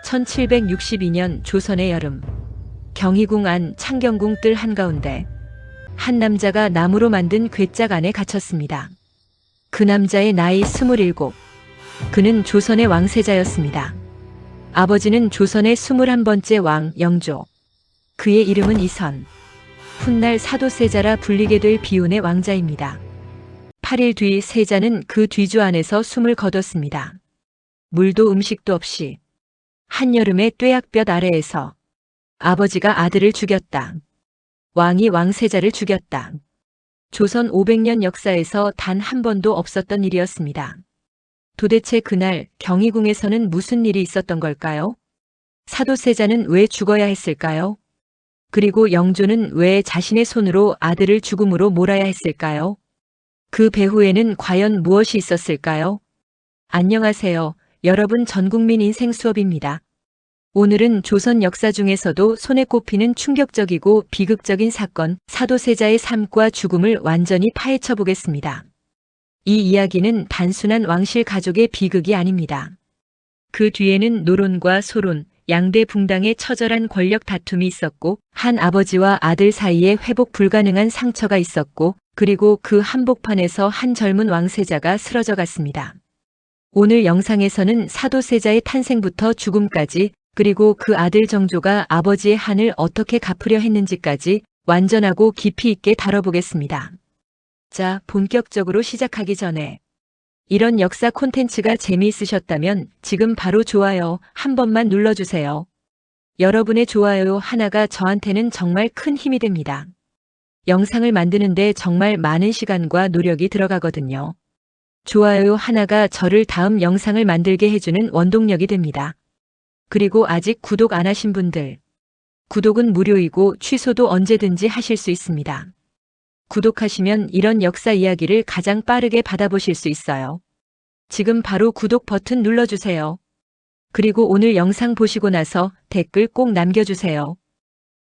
1762년 조선의 여름, 경희궁 안 창경궁 뜰 한가운데 한 남자가 나무로 만든 괴짝 안에 갇혔습니다. 그 남자의 나이 27. 그는 조선의 왕세자였습니다. 아버지는 조선의 21번째 왕 영조. 그의 이름은 이선. 훗날 사도세자라 불리게 될 비운의 왕자입니다. 8일 뒤 세자는 그 뒤주 안에서 숨을 거뒀습니다. 물도 음식도 없이 한여름의 뙤약볕 아래에서 아버지가 아들을 죽였다. 왕이 왕세자를 죽였다. 조선 500년 역사에서 단 한 번도 없었던 일이었습니다. 도대체 그날 경희궁에서는 무슨 일이 있었던 걸까요? 사도세자는 왜 죽어야 했을까요? 그리고 영조는 왜 자신의 손으로 아들을 죽음으로 몰아야 했을까요? 그 배후에는 과연 무엇이 있었을까요? 안녕하세요. 여러분, 전국민 인생 수업입니다. 오늘은 조선 역사 중에서도 손에 꼽히는 충격적이고 비극적인 사건, 사도세자의 삶과 죽음을 완전히 파헤쳐 보겠습니다. 이 이야기는 단순한 왕실 가족의 비극이 아닙니다. 그 뒤에는 노론과 소론, 양대 붕당의 처절한 권력 다툼이 있었고, 한 아버지와 아들 사이에 회복 불가능한 상처가 있었고, 그리고 그 한복판에서 한 젊은 왕세자가 쓰러져 갔습니다. 오늘 영상에서는 사도세자의 탄생부터 죽음까지, 그리고 그 아들 정조가 아버지의 한을 어떻게 갚으려 했는지까지 완전하고 깊이 있게 다뤄보겠습니다. 자, 본격적으로 시작하기 전에 이런 역사 콘텐츠가 재미있으셨다면 지금 바로 좋아요 한 번만 눌러주세요. 여러분의 좋아요 하나가 저한테는 정말 큰 힘이 됩니다. 영상을 만드는데 정말 많은 시간과 노력이 들어가거든요. 좋아요 하나가 저를 다음 영상을 만들게 해주는 원동력이 됩니다. 그리고 아직 구독 안 하신 분들, 구독은 무료이고 취소도 언제든지 하실 수 있습니다. 구독하시면 이런 역사 이야기를 가장 빠르게 받아보실 수 있어요. 지금 바로 구독 버튼 눌러주세요. 그리고 오늘 영상 보시고 나서 댓글 꼭 남겨주세요.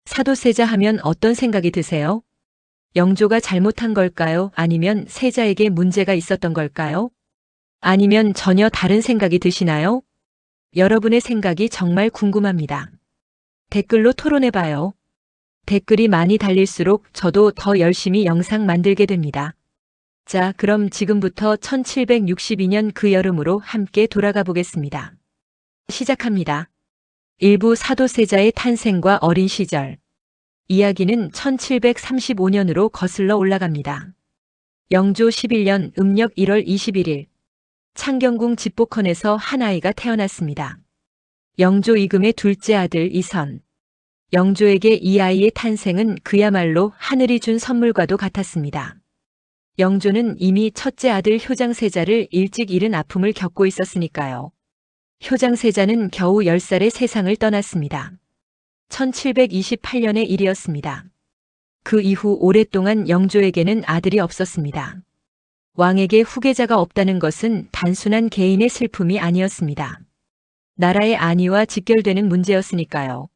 사도세자 하면 어떤 생각이 드세요? 영조가 잘못한 걸까요? 아니면 세자에게 문제가 있었던 걸까요? 아니면 전혀 다른 생각이 드시나요? 여러분의 생각이 정말 궁금합니다. 댓글로 토론해봐요. 댓글이 많이 달릴수록 저도 더 열심히 영상 만들게 됩니다. 자, 그럼 지금부터 1762년 그 여름으로 함께 돌아가 보겠습니다. 시작합니다. 일부 사도세자의 탄생과 어린 시절. 이야기는 1735년으로 거슬러 올라갑니다. 영조 11년 음력 1월 21일. 창경궁 집복헌에서 한 아이가 태어났습니다. 영조 이금의 둘째 아들 이선. 영조에게 이 아이의 탄생은 그야말로 하늘이 준 선물과도 같았습니다. 영조는 이미 첫째 아들 효장세자를 일찍 잃은 아픔을 겪고 있었으니까요. 효장세자는 겨우 10살에 세상을 떠났습니다. 1728년의 일이었습니다. 그 이후 오랫동안 영조에게는 아들이 없었습니다. 왕에게 후계자가 없다는 것은 단순한 개인의 슬픔이 아니었습니다. 나라의 안위와 직결되는 문제였으니까요.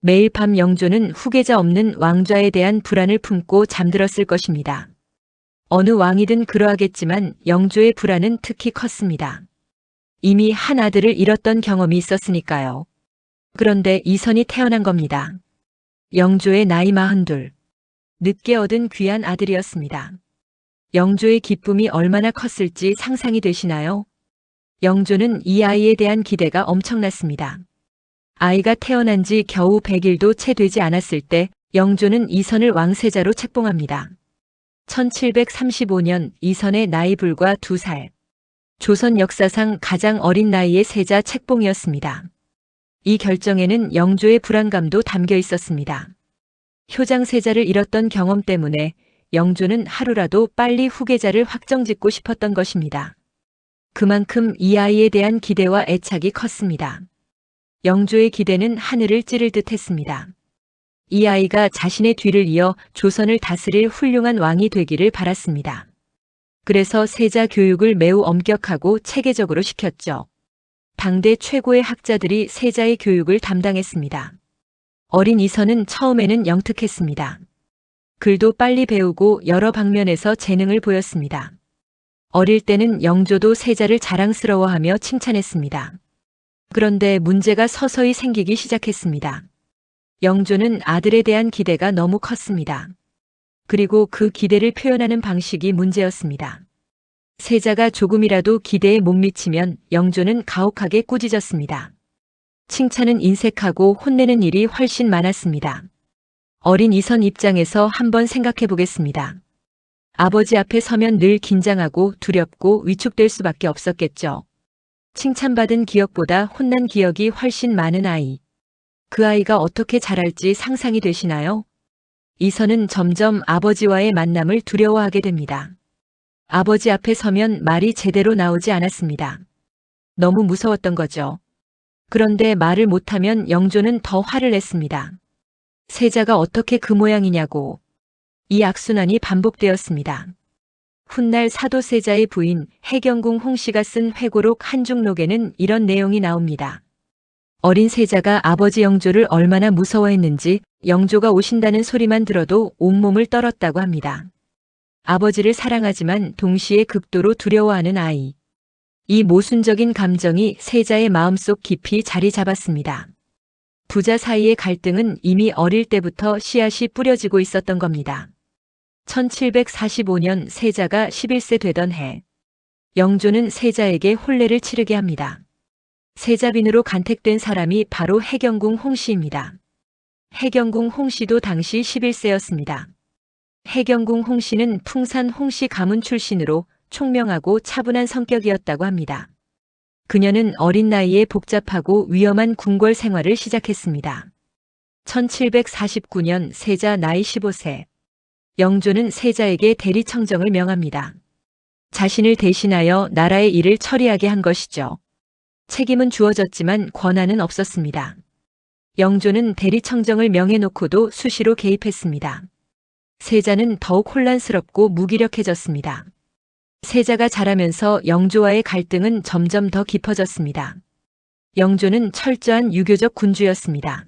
매일 밤 영조는 후계자 없는 왕좌에 대한 불안을 품고 잠들었을 것입니다. 어느 왕이든 그러하겠지만 영조의 불안은 특히 컸습니다. 이미 한 아들을 잃었던 경험이 있었으니까요. 그런데 이선이 태어난 겁니다. 영조의 나이 42. 늦게 얻은 귀한 아들이었습니다. 영조의 기쁨이 얼마나 컸을지 상상이 되시나요? 영조는 이 아이에 대한 기대가 엄청났습니다. 아이가 태어난 지 겨우 100일도 채 되지 않았을 때 영조는 이선을 왕세자로 책봉합니다. 1735년 이선의 나이 불과 2살. 조선 역사상 가장 어린 나이의 세자 책봉이었습니다. 이 결정에는 영조의 불안감도 담겨 있었습니다. 효장세자를 잃었던 경험 때문에 영조는 하루라도 빨리 후계자를 확정짓고 싶었던 것입니다. 그만큼 이 아이에 대한 기대와 애착이 컸습니다. 영조의 기대는 하늘을 찌를 듯 했습니다. 이 아이가 자신의 뒤를 이어 조선을 다스릴 훌륭한 왕이 되기를 바랐습니다. 그래서 세자 교육을 매우 엄격하고 체계적으로 시켰죠. 당대 최고의 학자들이 세자의 교육을 담당했습니다. 어린 이선은 처음에는 영특했습니다. 글도 빨리 배우고 여러 방면에서 재능을 보였습니다. 어릴 때는 영조도 세자를 자랑스러워하며 칭찬했습니다. 그런데 문제가 서서히 생기기 시작했습니다. 영조는 아들에 대한 기대가 너무 컸습니다. 그리고 그 기대를 표현하는 방식이 문제였습니다. 세자가 조금이라도 기대에 못 미치면 영조는 가혹하게 꾸짖었습니다. 칭찬은 인색하고 혼내는 일이 훨씬 많았습니다. 어린 이선 입장에서 한번 생각해 보겠습니다. 아버지 앞에 서면 늘 긴장하고 두렵고 위축될 수밖에 없었겠죠. 칭찬받은 기억보다 혼난 기억이 훨씬 많은 아이. 그 아이가 어떻게 자랄지 상상이 되시나요? 이선은 점점 아버지와의 만남을 두려워하게 됩니다. 아버지 앞에 서면 말이 제대로 나오지 않았습니다. 너무 무서웠던 거죠. 그런데 말을 못하면 영조는 더 화를 냈습니다. 세자가 어떻게 그 모양이냐고. 이 악순환이 반복되었습니다. 훗날 사도세자의 부인 해경궁 홍씨가 쓴 회고록 한중록에는 이런 내용이 나옵니다. 어린 세자가 아버지 영조를 얼마나 무서워했는지 영조가 오신다는 소리만 들어도 온몸을 떨었다고 합니다. 아버지를 사랑하지만 동시에 극도로 두려워하는 아이. 이 모순적인 감정이 세자의 마음속 깊이 자리 잡았습니다. 부자 사이의 갈등은 이미 어릴 때부터 씨앗이 뿌려지고 있었던 겁니다. 1745년 세자가 11세 되던 해, 영조는 세자에게 혼례를 치르게 합니다. 세자빈으로 간택된 사람이 바로 해경궁 홍씨입니다. 해경궁 홍씨도 당시 11세였습니다. 해경궁 홍씨는 풍산 홍씨 가문 출신으로 총명하고 차분한 성격이었다고 합니다. 그녀는 어린 나이에 복잡하고 위험한 궁궐 생활을 시작했습니다. 1749년 세자 나이 15세. 영조는 세자에게 대리청정을 명합니다. 자신을 대신하여 나라의 일을 처리하게 한 것이죠. 책임은 주어졌지만 권한은 없었습니다. 영조는 대리청정을 명해놓고도 수시로 개입했습니다. 세자는 더욱 혼란스럽고 무기력해졌습니다. 세자가 자라면서 영조와의 갈등은 점점 더 깊어졌습니다. 영조는 철저한 유교적 군주였습니다.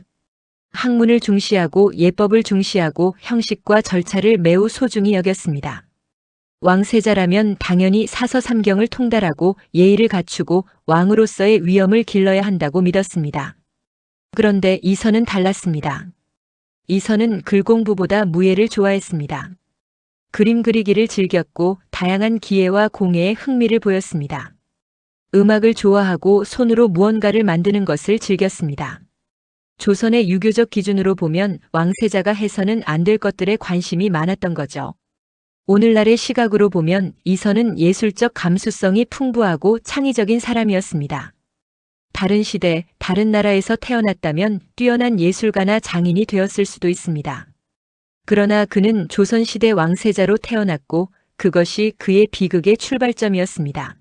학문을 중시하고 예법을 중시하고 형식과 절차를 매우 소중히 여겼습니다. 왕세자라면 당연히 사서삼경을 통달하고 예의를 갖추고 왕으로서의 위엄을 길러야 한다고 믿었습니다. 그런데 이선은 달랐습니다. 이선은 글공부보다 무예를 좋아했습니다. 그림 그리기를 즐겼고 다양한 기예와 공예에 흥미를 보였습니다. 음악을 좋아하고 손으로 무언가를 만드는 것을 즐겼습니다. 조선의 유교적 기준으로 보면 왕세자가 해서는 안 될 것들에 관심이 많았던 거죠. 오늘날의 시각으로 보면 이선은 예술적 감수성이 풍부하고 창의적인 사람이었습니다. 다른 시대, 다른 나라에서 태어났다면 뛰어난 예술가나 장인이 되었을 수도 있습니다. 그러나 그는 조선시대 왕세자로 태어났고 그것이 그의 비극의 출발점이었습니다.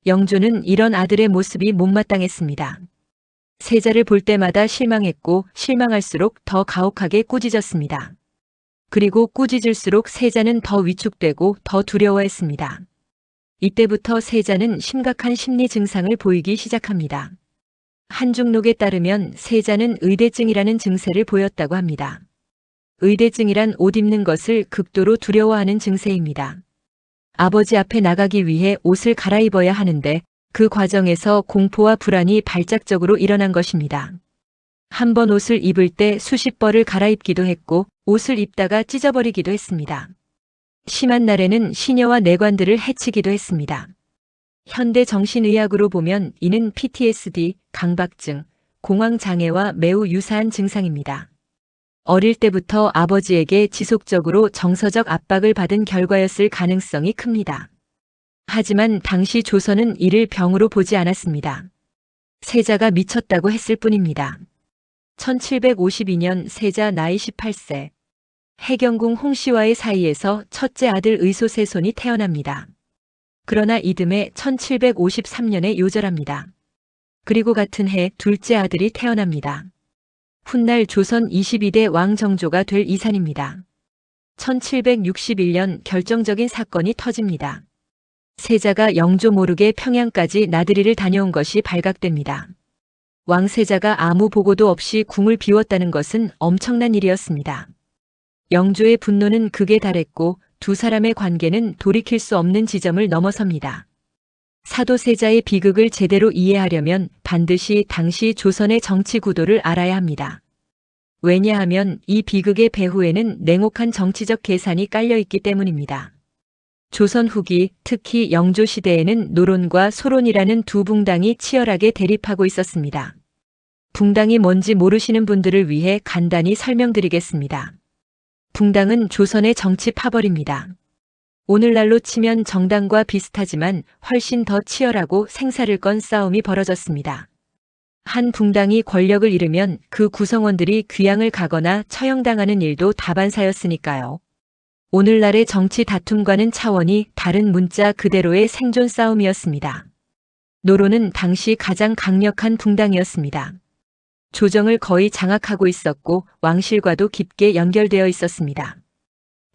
영조는 이런 아들의 모습이 못마땅했습니다. 세자를 볼 때마다 실망했고 실망할수록 더 가혹하게 꾸짖었습니다. 그리고 꾸짖을수록 세자는 더 위축되고 더 두려워했습니다. 이때부터 세자는 심각한 심리 증상을 보이기 시작합니다. 한중록에 따르면 세자는 의대증이라는 증세를 보였다고 합니다. 의대증이란 옷 입는 것을 극도로 두려워하는 증세입니다. 아버지 앞에 나가기 위해 옷을 갈아입어야 하는데 그 과정에서 공포와 불안이 발작적으로 일어난 것입니다. 한 번 옷을 입을 때 수십 벌을 갈아입기도 했고 옷을 입다가 찢어버리기도 했습니다. 심한 날에는 시녀와 내관들을 해치기도 했습니다. 현대 정신의학으로 보면 이는 PTSD, 강박증, 공황장애와 매우 유사한 증상입니다. 어릴 때부터 아버지에게 지속적으로 정서적 압박을 받은 결과였을 가능성이 큽니다. 하지만 당시 조선은 이를 병으로 보지 않았습니다. 세자가 미쳤다고 했을 뿐입니다. 1752년 세자 나이 18세. 해경궁 홍씨와의 사이에서 첫째 아들 의소세손이 태어납니다. 그러나 이듬해 1753년에 요절합니다. 그리고 같은 해 둘째 아들이 태어납니다. 훗날 조선 22대 왕정조가 될 이산입니다. 1761년 결정적인 사건이 터집니다. 세자가 영조 모르게 평양까지 나들이를 다녀온 것이 발각됩니다. 왕세자가 아무 보고도 없이 궁을 비웠다는 것은 엄청난 일이었습니다. 영조의 분노는 극에 달했고 두 사람의 관계는 돌이킬 수 없는 지점을 넘어섭니다. 사도세자의 비극을 제대로 이해하려면 반드시 당시 조선의 정치 구도를 알아야 합니다. 왜냐하면 이 비극의 배후에는 냉혹한 정치적 계산이 깔려 있기 때문입니다. 조선 후기, 특히 영조 시대에는 노론과 소론이라는 두 붕당이 치열하게 대립하고 있었습니다. 붕당이 뭔지 모르시는 분들을 위해 간단히 설명드리겠습니다. 붕당은 조선의 정치 파벌입니다. 오늘날로 치면 정당과 비슷하지만 훨씬 더 치열하고 생사를 건 싸움이 벌어졌습니다. 한 붕당이 권력을 잃으면 그 구성원들이 귀양을 가거나 처형당하는 일도 다반사였으니까요. 오늘날의 정치 다툼과는 차원이 다른 문자 그대로의 생존 싸움이었습니다. 노론은 당시 가장 강력한 붕당이었습니다. 조정을 거의 장악하고 있었고 왕실과도 깊게 연결되어 있었습니다.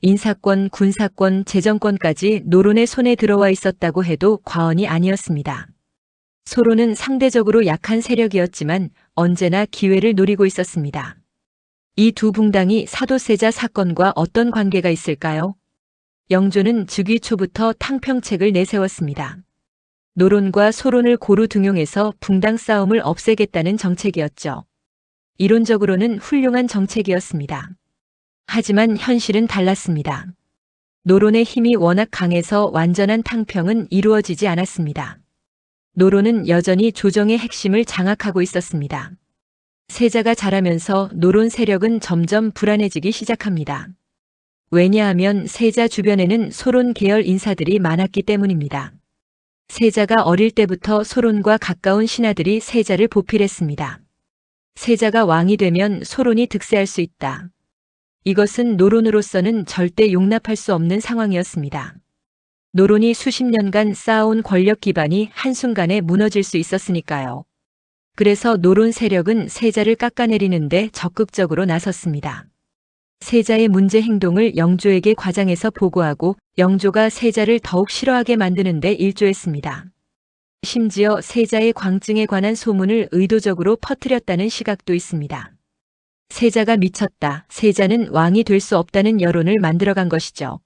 인사권, 군사권, 재정권까지 노론의 손에 들어와 있었다고 해도 과언이 아니었습니다. 소론은 상대적으로 약한 세력이었지만 언제나 기회를 노리고 있었습니다. 이 두 붕당이 사도세자 사건과 어떤 관계가 있을까요? 영조는 즉위 초부터 탕평책을 내세웠습니다. 노론과 소론을 고루 등용해서 붕당 싸움을 없애겠다는 정책이었죠. 이론적으로는 훌륭한 정책이었습니다. 하지만 현실은 달랐습니다. 노론의 힘이 워낙 강해서 완전한 탕평은 이루어지지 않았습니다. 노론은 여전히 조정의 핵심을 장악하고 있었습니다. 세자가 자라면서 노론 세력은 점점 불안해지기 시작합니다. 왜냐하면 세자 주변에는 소론 계열 인사들이 많았기 때문입니다. 세자가 어릴 때부터 소론과 가까운 신하들이 세자를 보필했습니다. 세자가 왕이 되면 소론이 득세할 수 있다. 이것은 노론으로서는 절대 용납할 수 없는 상황이었습니다. 노론이 수십 년간 쌓아온 권력 기반이 한순간에 무너질 수 있었으니까요. 그래서 노론 세력은 세자를 깎아내리는데 적극적으로 나섰습니다. 세자의 문제 행동을 영조에게 과장해서 보고하고 영조가 세자를 더욱 싫어하게 만드는 데 일조했습니다. 심지어 세자의 광증에 관한 소문을 의도적으로 퍼뜨렸다는 시각도 있습니다. 세자가 미쳤다, 세자는 왕이 될 수 없다는 여론을 만들어간 것이죠.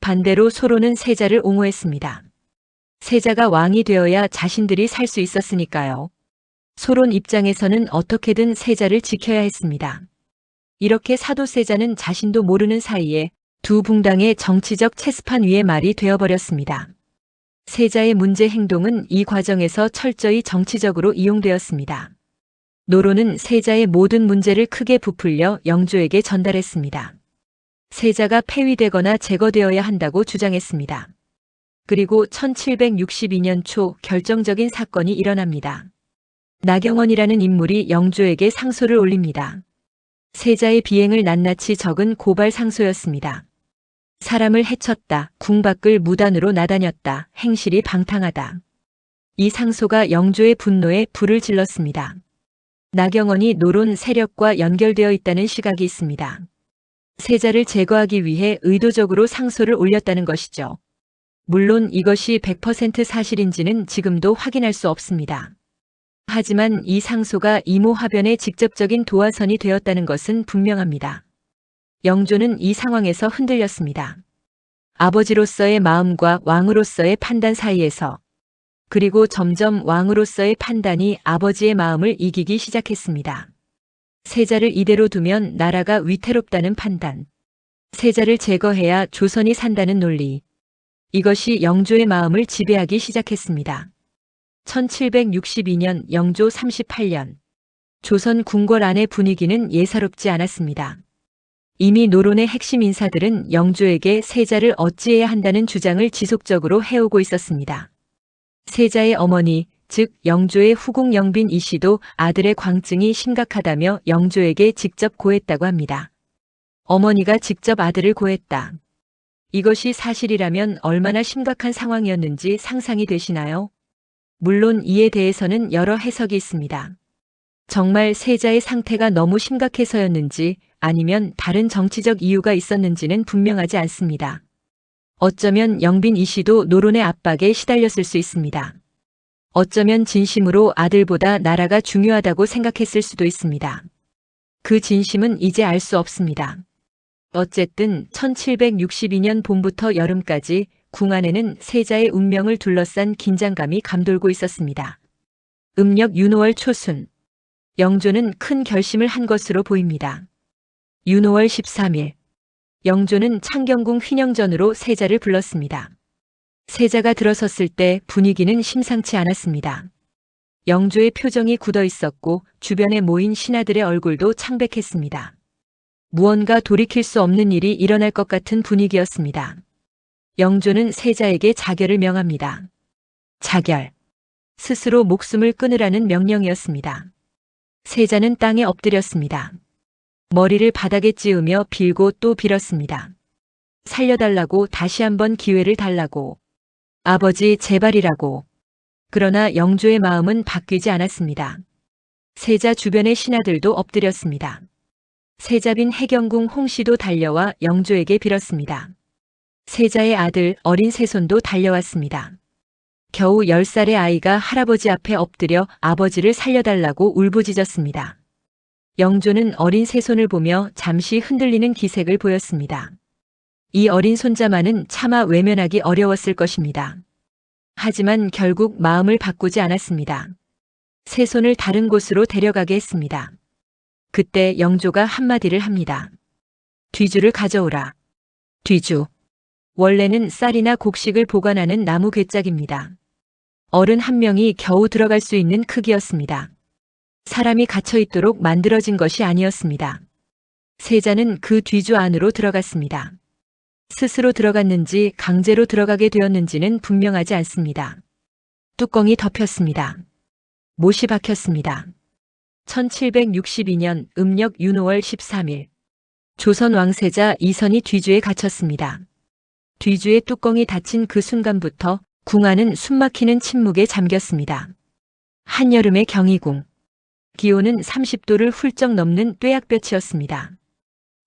반대로 소론은 세자를 옹호했습니다. 세자가 왕이 되어야 자신들이 살 수 있었으니까요. 소론 입장에서는 어떻게든 세자를 지켜야 했습니다. 이렇게 사도세자는 자신도 모르는 사이에 두 붕당의 정치적 체스판 위의 말이 되어버렸습니다. 세자의 문제 행동은 이 과정에서 철저히 정치적으로 이용되었습니다. 노론은 세자의 모든 문제를 크게 부풀려 영조에게 전달했습니다. 세자가 폐위되거나 제거되어야 한다고 주장했습니다. 그리고 1762년 초 결정적인 사건이 일어납니다. 나경원이라는 인물이 영조에게 상소를 올립니다. 세자의 비행을 낱낱이 적은 고발 상소였습니다. 사람을 해쳤다, 궁 밖을 무단으로 나다녔다, 행실이 방탕하다. 이 상소가 영조의 분노에 불을 질렀습니다. 나경원이 노론 세력과 연결되어 있다는 시각이 있습니다. 세자를 제거하기 위해 의도적으로 상소를 올렸다는 것이죠. 물론 이것이 100% 사실인지는 지금도 확인할 수 없습니다. 하지만 이 상소가 이모화변의 직접적인 도화선이 되었다는 것은 분명합니다. 영조는 이 상황에서 흔들렸습니다. 아버지로서의 마음과 왕으로서의 판단 사이에서, 그리고 점점 왕으로서의 판단이 아버지의 마음을 이기기 시작했습니다. 세자를 이대로 두면 나라가 위태롭다는 판단, 세자를 제거해야 조선이 산다는 논리, 이것이 영조의 마음을 지배하기 시작했습니다. 1762년 영조 38년 조선 궁궐 안의 분위기는 예사롭지 않았습니다. 이미 노론의 핵심 인사들은 영조에게 세자를 어찌해야 한다는 주장을 지속적으로 해오고 있었습니다. 세자의 어머니, 즉 영조의 후궁 영빈 이 씨도 아들의 광증이 심각하다며 영조에게 직접 고했다고 합니다. 어머니가 직접 아들을 고했다. 이것이 사실이라면 얼마나 심각한 상황이었는지 상상이 되시나요? 물론 이에 대해서는 여러 해석이 있습니다. 정말 세자의 상태가 너무 심각해서였는지 아니면 다른 정치적 이유가 있었는지는 분명하지 않습니다. 어쩌면 영빈 이 씨도 노론의 압박에 시달렸을 수 있습니다. 어쩌면 진심으로 아들보다 나라가 중요하다고 생각했을 수도 있습니다. 그 진심은 이제 알 수 없습니다. 어쨌든 1762년 봄부터 여름까지 궁 안에는 세자의 운명을 둘러싼 긴장감이 감돌고 있었습니다. 음력 윤호월 초순. 영조는 큰 결심을 한 것으로 보입니다. 윤호월 13일. 영조는 창경궁 휘녕전으로 세자를 불렀습니다. 세자가 들어섰을 때 분위기는 심상치 않았습니다. 영조의 표정이 굳어 있었고 주변에 모인 신하들의 얼굴도 창백했습니다. 무언가 돌이킬 수 없는 일이 일어날 것 같은 분위기였습니다. 영조는 세자에게 자결을 명합니다. 자결. 스스로 목숨을 끊으라는 명령이었습니다. 세자는 땅에 엎드렸습니다. 머리를 바닥에 찌으며 빌고 또 빌었습니다. 살려달라고, 다시 한번 기회를 달라고. 아버지 제발이라고. 그러나 영조의 마음은 바뀌지 않았습니다. 세자 주변의 신하들도 엎드렸습니다. 세자빈 해경궁 홍씨도 달려와 영조에게 빌었습니다. 세자의 아들 어린 세손도 달려왔습니다. 겨우 10살의 아이가 할아버지 앞에 엎드려 아버지를 살려달라고 울부짖었습니다. 영조는 어린 세손을 보며 잠시 흔들리는 기색을 보였습니다. 이 어린 손자만은 차마 외면하기 어려웠을 것입니다. 하지만 결국 마음을 바꾸지 않았습니다. 세손을 다른 곳으로 데려가게 했습니다. 그때 영조가 한마디를 합니다. 뒤주를 가져오라. 뒤주. 원래는 쌀이나 곡식을 보관하는 나무 괴짝입니다. 어른 한 명이 겨우 들어갈 수 있는 크기였습니다. 사람이 갇혀 있도록 만들어진 것이 아니었습니다. 세자는 그 뒤주 안으로 들어갔습니다. 스스로 들어갔는지 강제로 들어가게 되었는지는 분명하지 않습니다. 뚜껑이 덮였습니다. 못이 박혔습니다. 1762년 음력 윤호월 13일. 조선 왕세자 이선이 뒤주에 갇혔습니다. 뒤주의 뚜껑이 닫힌 그 순간부터 궁 안은 숨막히는 침묵에 잠겼습니다. 한여름의 경희궁. 기온은 30도를 훌쩍 넘는 뙤약볕이었습니다.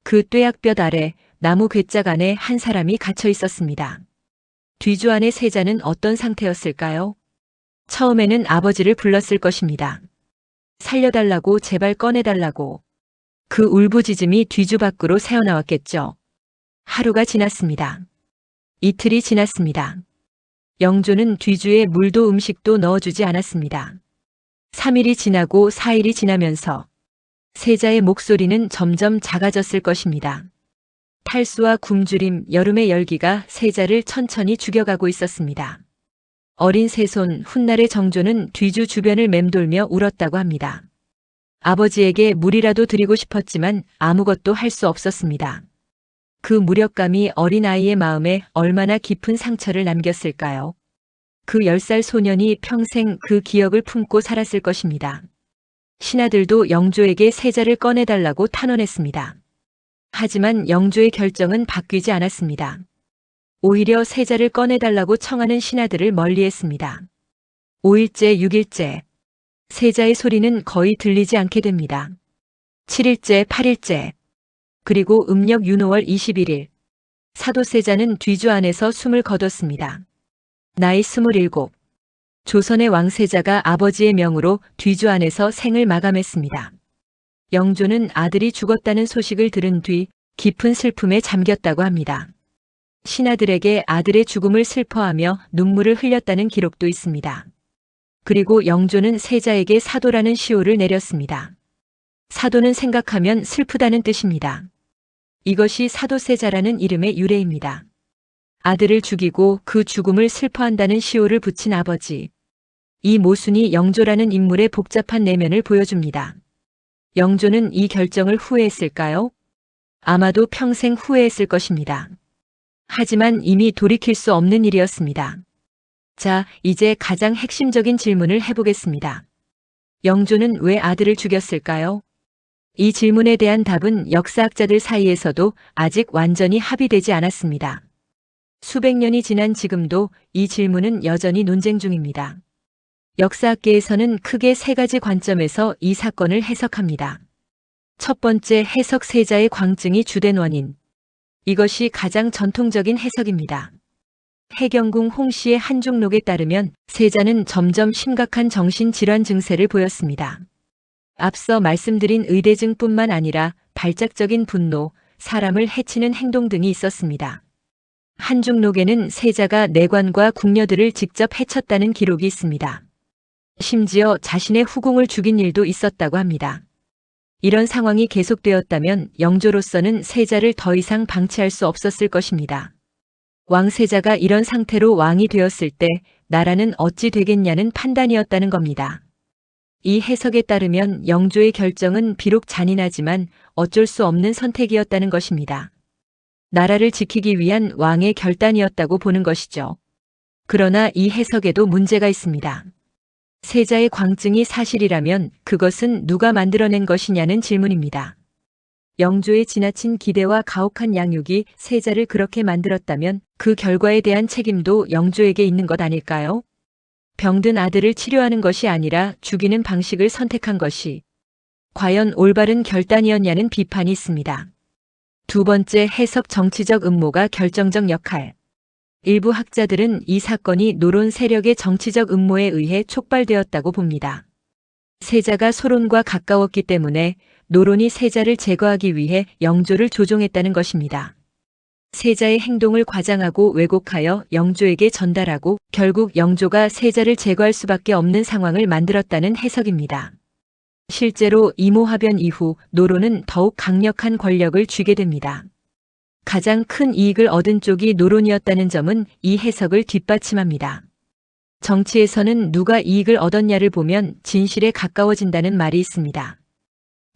그 뙤약볕 아래 나무 괴짝 안에 한 사람이 갇혀 있었습니다. 뒤주 안의 세자는 어떤 상태였을까요? 처음에는 아버지를 불렀을 것입니다. 살려달라고, 제발 꺼내달라고. 그 울부짖음이 뒤주 밖으로 새어나왔겠죠. 하루가 지났습니다. 이틀이 지났습니다. 영조는 뒤주에 물도 음식도 넣어주지 않았습니다. 3일이 지나고 4일이 지나면서 세자의 목소리는 점점 작아졌을 것입니다. 탈수와 굶주림, 여름의 열기가 세자를 천천히 죽여가고 있었습니다. 어린 세손 훗날의 정조는 뒤주 주변을 맴돌며 울었다고 합니다. 아버지에게 물이라도 드리고 싶었지만 아무것도 할 수 없었습니다. 그 무력감이 어린아이의 마음에 얼마나 깊은 상처를 남겼을까요? 그 10살 소년이 평생 그 기억을 품고 살았을 것입니다. 신하들도 영조에게 세자를 꺼내달라고 탄원했습니다. 하지만 영조의 결정은 바뀌지 않았습니다. 오히려 세자를 꺼내달라고 청하는 신하들을 멀리했습니다. 5일째, 6일째. 세자의 소리는 거의 들리지 않게 됩니다. 7일째, 8일째. 그리고 음력 윤호월 21일. 사도세자는 뒤주 안에서 숨을 거뒀습니다. 나이 27. 조선의 왕세자가 아버지의 명으로 뒤주 안에서 생을 마감했습니다. 영조는 아들이 죽었다는 소식을 들은 뒤 깊은 슬픔에 잠겼다고 합니다. 신하들에게 아들의 죽음을 슬퍼하며 눈물을 흘렸다는 기록도 있습니다. 그리고 영조는 세자에게 사도라는 시호를 내렸습니다. 사도는 생각하면 슬프다는 뜻입니다. 이것이 사도세자라는 이름의 유래입니다. 아들을 죽이고 그 죽음을 슬퍼한다는 시호를 붙인 아버지. 이 모순이 영조라는 인물의 복잡한 내면을 보여줍니다. 영조는 이 결정을 후회했을까요? 아마도 평생 후회했을 것입니다. 하지만 이미 돌이킬 수 없는 일이었습니다. 자, 이제 가장 핵심적인 질문을 해보겠습니다. 영조는 왜 아들을 죽였을까요? 이 질문에 대한 답은 역사학자들 사이에서도 아직 완전히 합의되지 않았습니다. 수백 년이 지난 지금도 이 질문은 여전히 논쟁 중입니다. 역사학계에서는 크게 세 가지 관점에서 이 사건을 해석합니다. 첫 번째, 해석 세자의 광증이 주된 원인. 이것이 가장 전통적인 해석입니다. 해경궁 홍씨의 한중록에 따르면 세자는 점점 심각한 정신질환 증세를 보였습니다. 앞서 말씀드린 의대증뿐만 아니라 발작적인 분노, 사람을 해치는 행동 등이 있었습니다. 한중록에는 세자가 내관과 궁녀들을 직접 해쳤다는 기록이 있습니다. 심지어 자신의 후궁을 죽인 일도 있었다고 합니다. 이런 상황이 계속되었다면 영조로서는 세자를 더 이상 방치할 수 없었을 것입니다. 왕세자가 이런 상태로 왕이 되었을 때 나라는 어찌 되겠냐는 판단이었다는 겁니다. 이 해석에 따르면 영조의 결정은 비록 잔인하지만 어쩔 수 없는 선택이었다는 것입니다. 나라를 지키기 위한 왕의 결단이었다고 보는 것이죠. 그러나 이 해석에도 문제가 있습니다. 세자의 광증이 사실이라면 그것은 누가 만들어낸 것이냐는 질문입니다. 영조의 지나친 기대와 가혹한 양육이 세자를 그렇게 만들었다면 그 결과에 대한 책임도 영조에게 있는 것 아닐까요? 병든 아들을 치료하는 것이 아니라 죽이는 방식을 선택한 것이 과연 올바른 결단이었냐는 비판이 있습니다. 두 번째, 해석 정치적 음모가 결정적 역할. 일부 학자들은 이 사건이 노론 세력의 정치적 음모에 의해 촉발되었다고 봅니다. 세자가 소론과 가까웠기 때문에 노론이 세자를 제거하기 위해 영조를 조종했다는 것입니다. 세자의 행동을 과장하고 왜곡하여 영조에게 전달하고 결국 영조가 세자를 제거할 수밖에 없는 상황을 만들었다는 해석입니다. 실제로 이모화변 이후 노론은 더욱 강력한 권력을 쥐게 됩니다. 가장 큰 이익을 얻은 쪽이 노론이었다는 점은 이 해석을 뒷받침합니다. 정치에서는 누가 이익을 얻었냐를 보면 진실에 가까워진다는 말이 있습니다.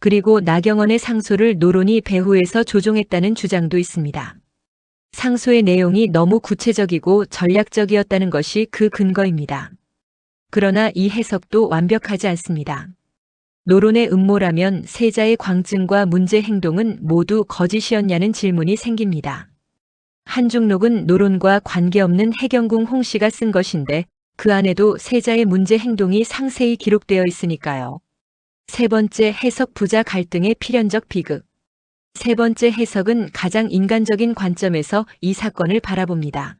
그리고 나경원의 상소를 노론이 배후에서 조종했다는 주장도 있습니다. 상소의 내용이 너무 구체적이고 전략적이었다는 것이 그 근거입니다. 그러나 이 해석도 완벽하지 않습니다. 노론의 음모라면 세자의 광증과 문제 행동은 모두 거짓이었냐는 질문이 생깁니다. 한중록은 노론과 관계없는 해경궁 홍씨가 쓴 것인데 그 안에도 세자의 문제 행동이 상세히 기록되어 있으니까요. 세 번째, 해석 부자 갈등의 필연적 비극. 세 번째 해석은 가장 인간적인 관점에서 이 사건을 바라봅니다.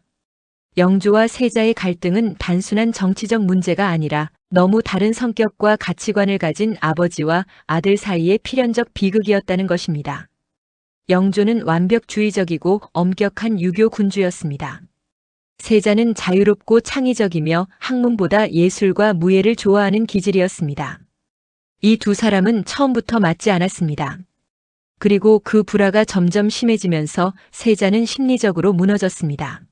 영조와 세자의 갈등은 단순한 정치적 문제가 아니라 너무 다른 성격과 가치관을 가진 아버지와 아들 사이의 필연적 비극이었다는 것입니다. 영조는 완벽주의적이고 엄격한 유교 군주였습니다. 세자는 자유롭고 창의적이며 학문보다 예술과 무예를 좋아하는 기질이었습니다. 이 두 사람은 처음부터 맞지 않았습니다. 그리고 그 불화가 점점 심해지면서 세자는 심리적으로 무너졌습니다.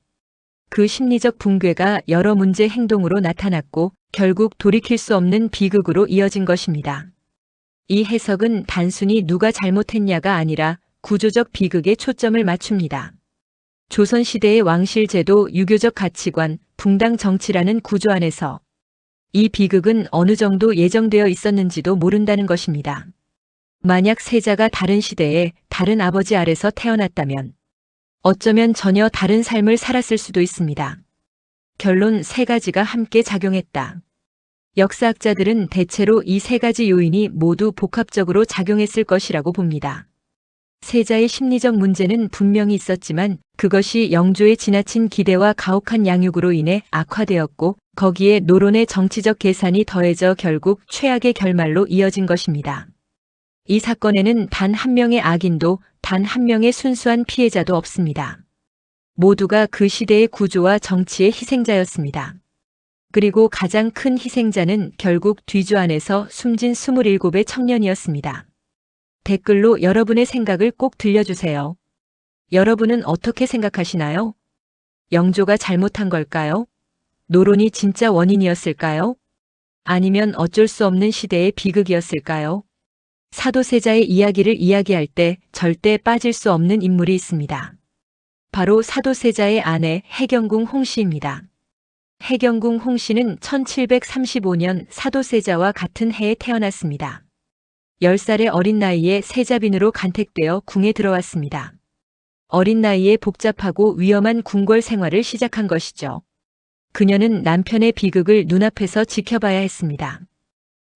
그 심리적 붕괴가 여러 문제 행동으로 나타났고 결국 돌이킬 수 없는 비극으로 이어진 것입니다. 이 해석은 단순히 누가 잘못했냐가 아니라 구조적 비극에 초점을 맞춥니다. 조선시대의 왕실제도, 유교적 가치관, 붕당 정치라는 구조 안에서 이 비극은 어느 정도 예정되어 있었는지도 모른다는 것입니다. 만약 세자가 다른 시대에 다른 아버지 아래서 태어났다면 어쩌면 전혀 다른 삶을 살았을 수도 있습니다. 결론, 세 가지가 함께 작용했다. 역사학자들은 대체로 이 세 가지 요인이 모두 복합적으로 작용했을 것이라고 봅니다. 세자의 심리적 문제는 분명히 있었지만 그것이 영조의 지나친 기대와 가혹한 양육으로 인해 악화되었고 거기에 노론의 정치적 계산이 더해져 결국 최악의 결말로 이어진 것입니다. 이 사건에는 단 한 명의 악인도 단 한 명의 순수한 피해자도 없습니다. 모두가 그 시대의 구조와 정치의 희생자였습니다. 그리고 가장 큰 희생자는 결국 뒤주 안에서 숨진 27의 청년이었습니다. 댓글로 여러분의 생각을 꼭 들려주세요. 여러분은 어떻게 생각하시나요? 영조가 잘못한 걸까요? 노론이 진짜 원인이었을까요? 아니면 어쩔 수 없는 시대의 비극이었을까요? 사도세자의 이야기를 이야기할 때 절대 빠질 수 없는 인물이 있습니다. 바로 사도세자의 아내 해경궁 홍씨입니다. 해경궁 홍씨는 1735년 사도세자와 같은 해에 태어났습니다. 10살의 어린 나이에 세자빈으로 간택되어 궁에 들어왔습니다. 어린 나이에 복잡하고 위험한 궁궐 생활을 시작한 것이죠. 그녀는 남편의 비극을 눈앞에서 지켜봐야 했습니다.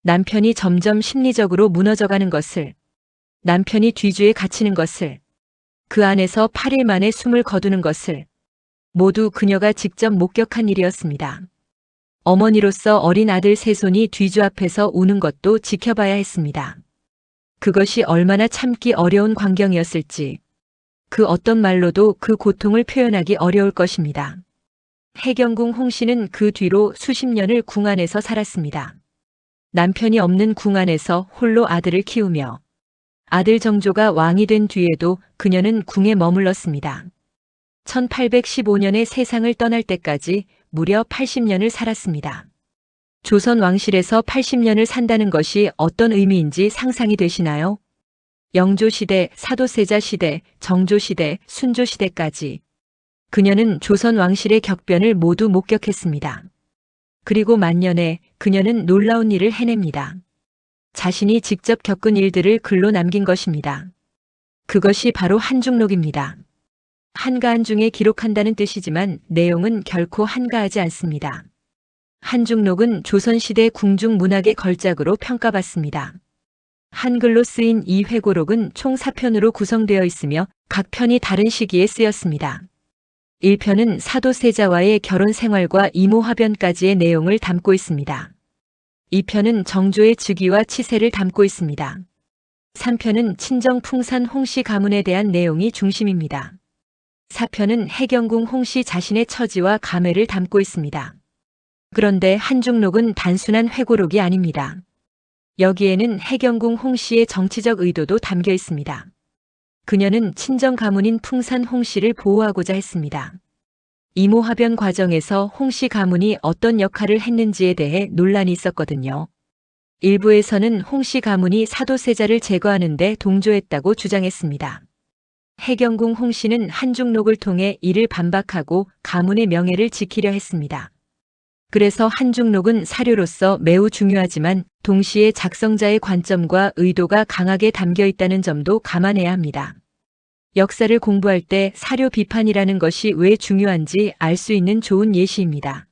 남편이 점점 심리적으로 무너져가는 것을, 남편이 뒤주에 갇히는 것을, 그 안에서 8일 만에 숨을 거두는 것을 모두 그녀가 직접 목격한 일이었습니다. 어머니로서 어린 아들 세손이 뒤주 앞에서 우는 것도 지켜봐야 했습니다. 그것이 얼마나 참기 어려운 광경이었을지, 그 어떤 말로도 그 고통을 표현하기 어려울 것입니다. 해경궁 홍씨는 그 뒤로 수십 년을 궁 안에서 살았습니다. 남편이 없는 궁 안에서 홀로 아들을 키우며 아들 정조가 왕이 된 뒤에도 그녀는 궁에 머물렀습니다. 1815년에 세상을 떠날 때까지 무려 80년을 살았습니다. 조선 왕실에서 80년을 산다는 것이 어떤 의미인지 상상이 되시나요? 영조시대, 사도세자 시대, 정조시대, 순조시대까지 그녀는 조선 왕실의 격변을 모두 목격했습니다. 그리고 만년에 그녀는 놀라운 일을 해냅니다. 자신이 직접 겪은 일들을 글로 남긴 것입니다. 그것이 바로 한중록입니다. 한가한 중에 기록한다는 뜻이지만 내용은 결코 한가하지 않습니다. 한중록은 조선시대 궁중 문학의 걸작으로 평가받습니다. 한글로 쓰인 이 회고록은 총 4편으로 구성되어 있으며 각 편이 다른 시기에 쓰였습니다. 1편은 사도세자와의 결혼 생활과 이모화변까지의 내용을 담고 있습니다. 2편은 정조의 즉위와 치세를 담고 있습니다. 3편은 친정 풍산 홍씨 가문에 대한 내용이 중심입니다. 4편은 해경궁 홍씨 자신의 처지와 감회를 담고 있습니다. 그런데 한중록은 단순한 회고록이 아닙니다. 여기에는 해경궁 홍씨의 정치적 의도도 담겨 있습니다. 그녀는 친정 가문인 풍산 홍씨를 보호하고자 했습니다. 이모화변 과정에서 홍씨 가문이 어떤 역할을 했는지에 대해 논란이 있었거든요. 일부에서는 홍씨 가문이 사도세자를 제거하는 데 동조했다고 주장했습니다. 해경궁 홍씨는 한중록을 통해 이를 반박하고 가문의 명예를 지키려 했습니다. 그래서 한중록은 사료로서 매우 중요하지만 동시에 작성자의 관점과 의도가 강하게 담겨 있다는 점도 감안해야 합니다. 역사를 공부할 때 사료 비판이라는 것이 왜 중요한지 알 수 있는 좋은 예시입니다.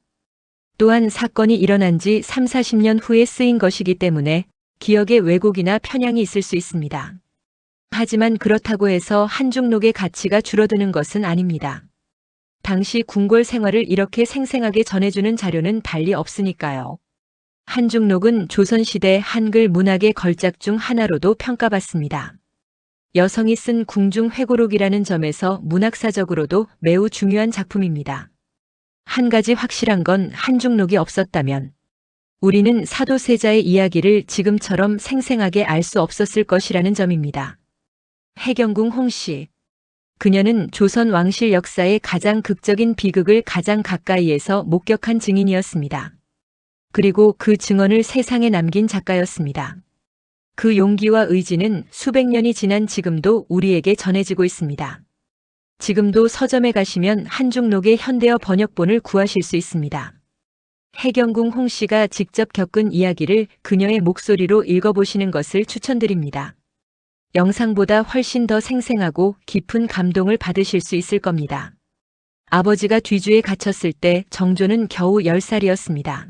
또한 사건이 일어난 지 3, 40년 후에 쓰인 것이기 때문에 기억에 왜곡이나 편향이 있을 수 있습니다. 하지만 그렇다고 해서 한중록의 가치가 줄어드는 것은 아닙니다. 당시 궁궐 생활을 이렇게 생생하게 전해주는 자료는 달리 없으니까요. 한중록은 조선시대 한글 문학의 걸작 중 하나로도 평가받습니다. 여성이 쓴 궁중 회고록이라는 점에서 문학사적으로도 매우 중요한 작품입니다. 한 가지 확실한 건 한중록이 없었다면 우리는 사도세자의 이야기를 지금처럼 생생하게 알 수 없었을 것이라는 점입니다. 해경궁 홍씨. 그녀는 조선 왕실 역사의 가장 극적인 비극을 가장 가까이에서 목격한 증인이었습니다. 그리고 그 증언을 세상에 남긴 작가였습니다. 그 용기와 의지는 수백 년이 지난 지금도 우리에게 전해지고 있습니다. 지금도 서점에 가시면 한중록의 현대어 번역본을 구하실 수 있습니다. 해경궁 홍씨가 직접 겪은 이야기를 그녀의 목소리로 읽어보시는 것을 추천드립니다. 영상보다 훨씬 더 생생하고 깊은 감동을 받으실 수 있을 겁니다. 아버지가 뒤주에 갇혔을 때 정조는 겨우 10살이었습니다.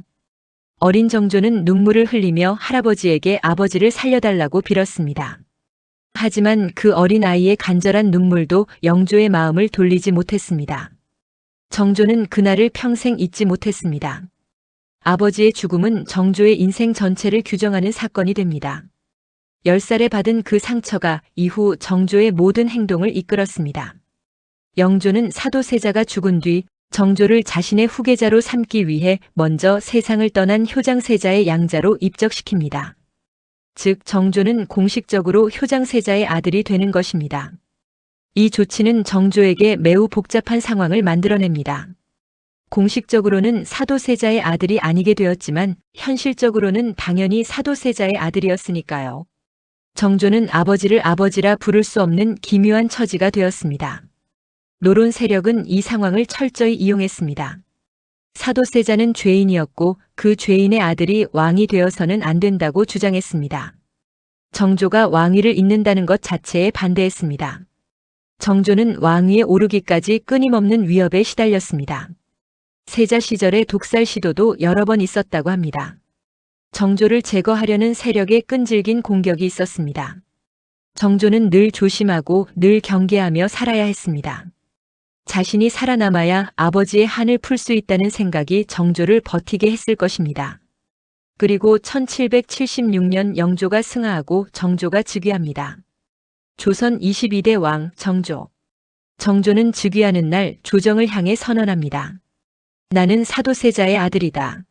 어린 정조는 눈물을 흘리며 할아버지에게 아버지를 살려달라고 빌었습니다. 하지만 그 어린 아이의 간절한 눈물도 영조의 마음을 돌리지 못했습니다. 정조는 그날을 평생 잊지 못했습니다. 아버지의 죽음은 정조의 인생 전체를 규정하는 사건이 됩니다. 10살에 받은 그 상처가 이후 정조의 모든 행동을 이끌었습니다. 영조는 사도세자가 죽은 뒤 정조를 자신의 후계자로 삼기 위해 먼저 세상을 떠난 효장세자의 양자로 입적시킵니다. 즉 정조는 공식적으로 효장세자의 아들이 되는 것입니다. 이 조치는 정조에게 매우 복잡한 상황을 만들어냅니다. 공식적으로는 사도세자의 아들이 아니게 되었지만 현실적으로는 당연히 사도세자의 아들이었으니까요. 정조는 아버지를 아버지라 부를 수 없는 기묘한 처지가 되었습니다. 노론 세력은 이 상황을 철저히 이용했습니다. 사도세자는 죄인이었고 그 죄인의 아들이 왕이 되어서는 안 된다고 주장했습니다. 정조가 왕위를 잇는다는 것 자체에 반대했습니다. 정조는 왕위에 오르기까지 끊임없는 위협에 시달렸습니다. 세자 시절에 독살 시도도 여러 번 있었다고 합니다. 정조를 제거하려는 세력의 끈질긴 공격이 있었습니다. 정조는 늘 조심하고 늘 경계하며 살아야 했습니다. 자신이 살아남아야 아버지의 한을 풀 수 있다는 생각이 정조를 버티게 했을 것입니다. 그리고 1776년 영조가 승하하고 정조가 즉위합니다. 조선 22대 왕 정조. 정조는 즉위하는 날 조정을 향해 선언합니다. 나는 사도세자의 아들이다.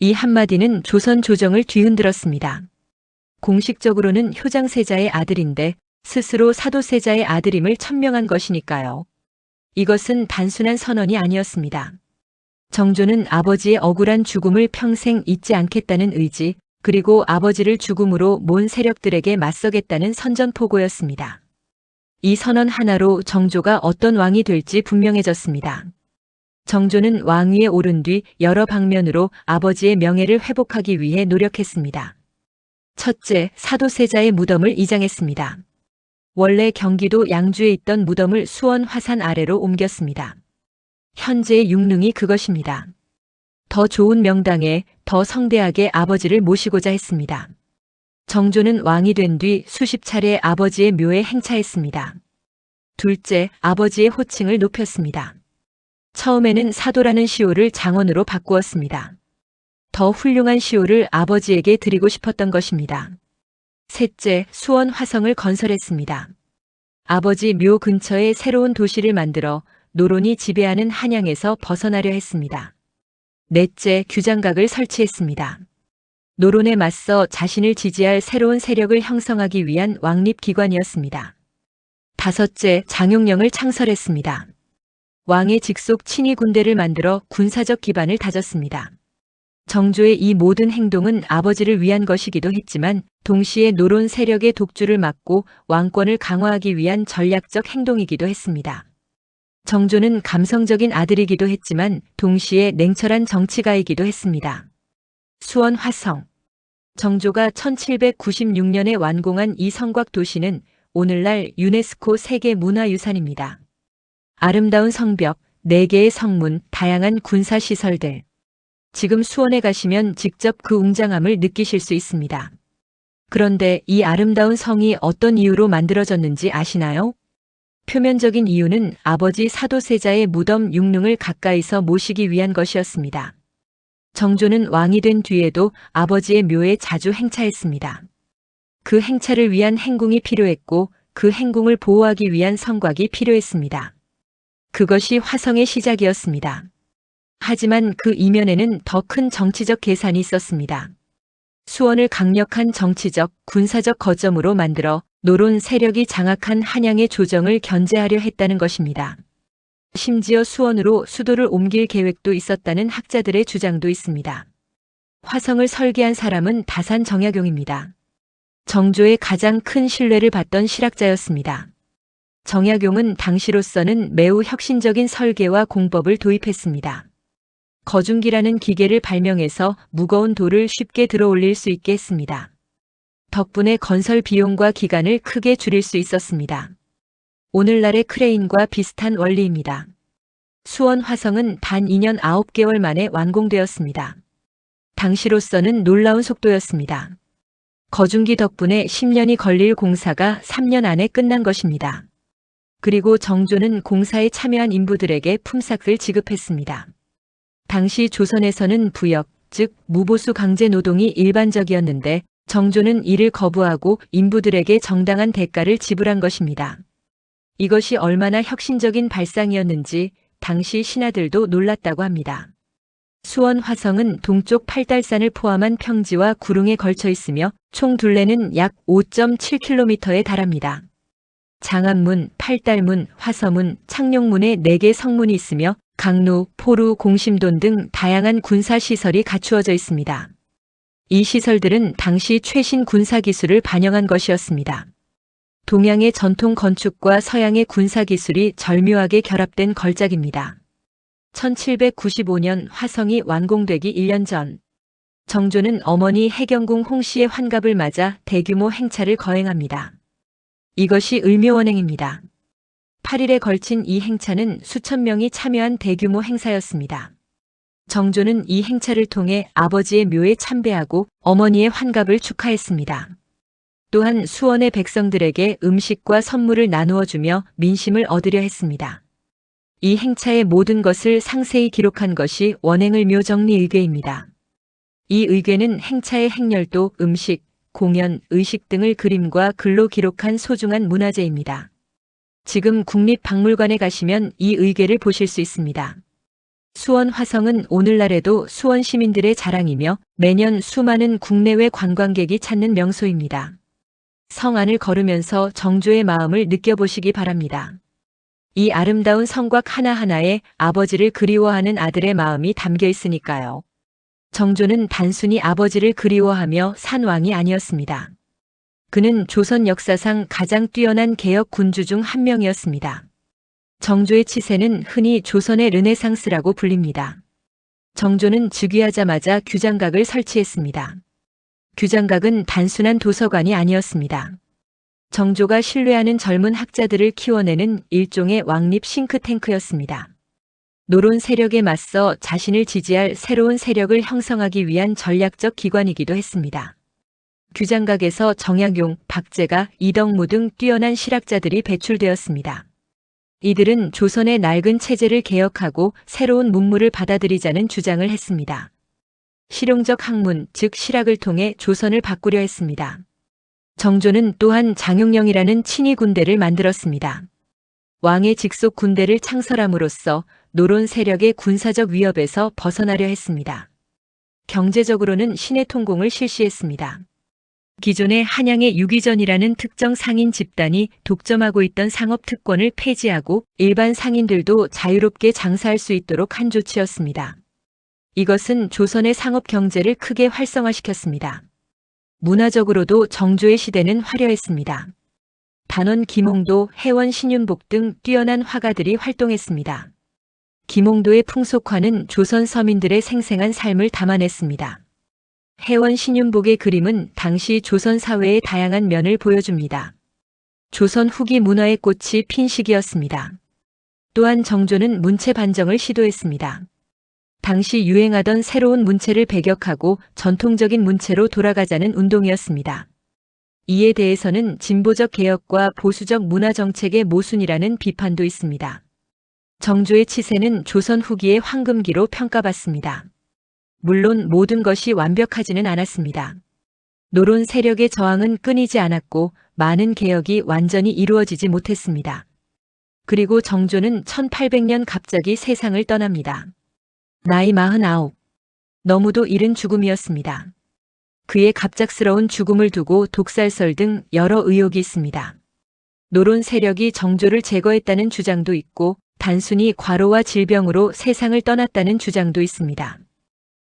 이 한마디는 조선 조정을 뒤흔들었습니다. 공식적으로는 효장세자의 아들인데 스스로 사도세자의 아들임을 천명한 것이니까요. 이것은 단순한 선언이 아니었습니다. 정조는 아버지의 억울한 죽음을 평생 잊지 않겠다는 의지, 그리고 아버지를 죽음으로 모은 세력들에게 맞서겠다는 선전포고였습니다. 이 선언 하나로 정조가 어떤 왕이 될지 분명해졌습니다. 정조는 왕위에 오른 뒤 여러 방면으로 아버지의 명예를 회복하기 위해 노력했습니다. 첫째, 사도세자의 무덤을 이장했습니다. 원래 경기도 양주에 있던 무덤을 수원 화산 아래로 옮겼습니다. 현재의 육릉이 그것입니다. 더 좋은 명당에 더 성대하게 아버지를 모시고자 했습니다. 정조는 왕이 된 뒤 수십 차례 아버지의 묘에 행차했습니다. 둘째, 아버지의 호칭을 높였습니다. 처음에는 사도라는 시호를 장원으로 바꾸었습니다. 더 훌륭한 시호를 아버지에게 드리고 싶었던 것입니다. 셋째, 수원 화성을 건설했습니다. 아버지 묘 근처에 새로운 도시를 만들어 노론이 지배하는 한양에서 벗어나려 했습니다. 넷째, 규장각을 설치했습니다. 노론에 맞서 자신을 지지할 새로운 세력을 형성하기 위한 왕립기관이었습니다. 다섯째, 장용령을 창설했습니다. 왕의 직속 친위 군대를 만들어 군사적 기반을 다졌습니다. 정조의 이 모든 행동은 아버지를 위한 것이기도 했지만 동시에 노론 세력의 독주를 막고 왕권을 강화하기 위한 전략적 행동이기도 했습니다. 정조는 감성적인 아들이기도 했지만 동시에 냉철한 정치가이기도 했습니다. 수원 화성. 정조가 1796년에 완공한 이 성곽 도시는 오늘날 유네스코 세계문화유산입니다. 아름다운 성벽, 4개의 성문, 다양한 군사시설들. 지금 수원에 가시면 직접 그 웅장함을 느끼실 수 있습니다. 그런데 이 아름다운 성이 어떤 이유로 만들어졌는지 아시나요? 표면적인 이유는 아버지 사도세자의 무덤 육릉을 가까이서 모시기 위한 것이었습니다. 정조는 왕이 된 뒤에도 아버지의 묘에 자주 행차했습니다. 그 행차를 위한 행궁이 필요했고 그 행궁을 보호하기 위한 성곽이 필요했습니다. 그것이 화성의 시작이었습니다. 하지만 그 이면에는 더 큰 정치적 계산이 있었습니다. 수원을 강력한 정치적, 군사적 거점으로 만들어 노론 세력이 장악한 한양의 조정을 견제하려 했다는 것입니다. 심지어 수원으로 수도를 옮길 계획도 있었다는 학자들의 주장도 있습니다. 화성을 설계한 사람은 다산 정약용입니다. 정조의 가장 큰 신뢰를 받던 실학자였습니다. 정약용은 당시로서는 매우 혁신적인 설계와 공법을 도입했습니다. 거중기라는 기계를 발명해서 무거운 돌을 쉽게 들어올릴 수 있게 했습니다. 덕분에 건설 비용과 기간을 크게 줄일 수 있었습니다. 오늘날의 크레인과 비슷한 원리입니다. 수원 화성은 단 2년 9개월 만에 완공되었습니다. 당시로서는 놀라운 속도였습니다. 거중기 덕분에 10년이 걸릴 공사가 3년 안에 끝난 것입니다. 그리고 정조는 공사에 참여한 인부들에게 품삯을 지급했습니다. 당시 조선에서는 부역, 즉 무보수 강제 노동이 일반적이었는데 정조는 이를 거부하고 인부들에게 정당한 대가를 지불한 것입니다. 이것이 얼마나 혁신적인 발상이었는지 당시 신하들도 놀랐다고 합니다. 수원 화성은 동쪽 팔달산을 포함한 평지와 구릉에 걸쳐 있으며 총 둘레는 약 5.7km에 달합니다. 장안문, 팔달문, 화서문, 창룡문에 4개 성문이 있으며 강루, 포루, 공심돈 등 다양한 군사시설이 갖추어져 있습니다. 이 시설들은 당시 최신 군사기술을 반영한 것이었습니다. 동양의 전통 건축과 서양의 군사기술이 절묘하게 결합된 걸작입니다. 1795년 화성이 완공되기 1년 전, 정조는 어머니 해경궁 홍씨의 환갑을 맞아 대규모 행차를 거행합니다. 이것이 을묘원행입니다. 8일에 걸친 이 행차는 수천 명이 참여한 대규모 행사였습니다. 정조는 이 행차를 통해 아버지의 묘에 참배하고 어머니의 환갑을 축하했습니다. 또한 수원의 백성들에게 음식과 선물을 나누어 주며 민심을 얻으려 했습니다. 이 행차의 모든 것을 상세히 기록한 것이 원행을묘 정리의궤입니다. 이 의궤는 행차의 행렬도, 음식, 공연, 의식 등을 그림과 글로 기록한 소중한 문화재입니다. 지금 국립박물관에 가시면 이 의궤를 보실 수 있습니다. 수원 화성은 오늘날에도 수원 시민들의 자랑이며 매년 수많은 국내외 관광객이 찾는 명소입니다. 성 안을 걸으면서 정조의 마음을 느껴보시기 바랍니다. 이 아름다운 성곽 하나하나에 아버지를 그리워하는 아들의 마음이 담겨 있으니까요. 정조는 단순히 아버지를 그리워하며 산 왕이 아니었습니다. 그는 조선 역사상 가장 뛰어난 개혁 군주 중 한 명이었습니다. 정조의 치세는 흔히 조선의 르네상스라고 불립니다. 정조는 즉위하자마자 규장각을 설치했습니다. 규장각은 단순한 도서관이 아니었습니다. 정조가 신뢰하는 젊은 학자들을 키워내는 일종의 왕립 싱크탱크였습니다. 노론 세력에 맞서 자신을 지지할 새로운 세력을 형성하기 위한 전략적 기관이기도 했습니다. 규장각에서 정약용, 박제가, 이덕무 등 뛰어난 실학자들이 배출되었습니다. 이들은 조선의 낡은 체제를 개혁하고 새로운 문물을 받아들이자는 주장을 했습니다. 실용적 학문, 즉 실학을 통해 조선을 바꾸려 했습니다. 정조는 또한 장용령이라는 친위 군대를 만들었습니다. 왕의 직속 군대를 창설함으로써 노론 세력의 군사적 위협에서 벗어나려 했습니다. 경제적으로는 신의 통공을 실시했습니다. 기존의 한양의 유기전이라는 특정 상인 집단이 독점하고 있던 상업 특권을 폐지하고 일반 상인들도 자유롭게 장사할 수 있도록 한 조치였습니다. 이것은 조선의 상업 경제를 크게 활성화시켰습니다. 문화적으로도 정조의 시대는 화려했습니다. 단원 김홍도, 해원 신윤복 등 뛰어난 화가들이 활동했습니다. 김홍도의 풍속화는 조선 서민들의 생생한 삶을 담아냈습니다. 해원 신윤복의 그림은 당시 조선 사회의 다양한 면을 보여줍니다. 조선 후기 문화의 꽃이 핀 시기였습니다. 또한 정조는 문체 반정을 시도했습니다. 당시 유행하던 새로운 문체를 배격하고 전통적인 문체로 돌아가자는 운동이었습니다. 이에 대해서는 진보적 개혁과 보수적 문화 정책의 모순이라는 비판도 있습니다. 정조의 치세는 조선 후기의 황금기로 평가받습니다. 물론 모든 것이 완벽하지는 않았습니다. 노론 세력의 저항은 끊이지 않았고 많은 개혁이 완전히 이루어지지 못했습니다. 그리고 정조는 1800년 갑자기 세상을 떠납니다. 나이 49. 너무도 이른 죽음이었습니다. 그의 갑작스러운 죽음을 두고 독살설 등 여러 의혹이 있습니다. 노론 세력이 정조를 제거했다는 주장도 있고 단순히 과로와 질병으로 세상을 떠났다는 주장도 있습니다.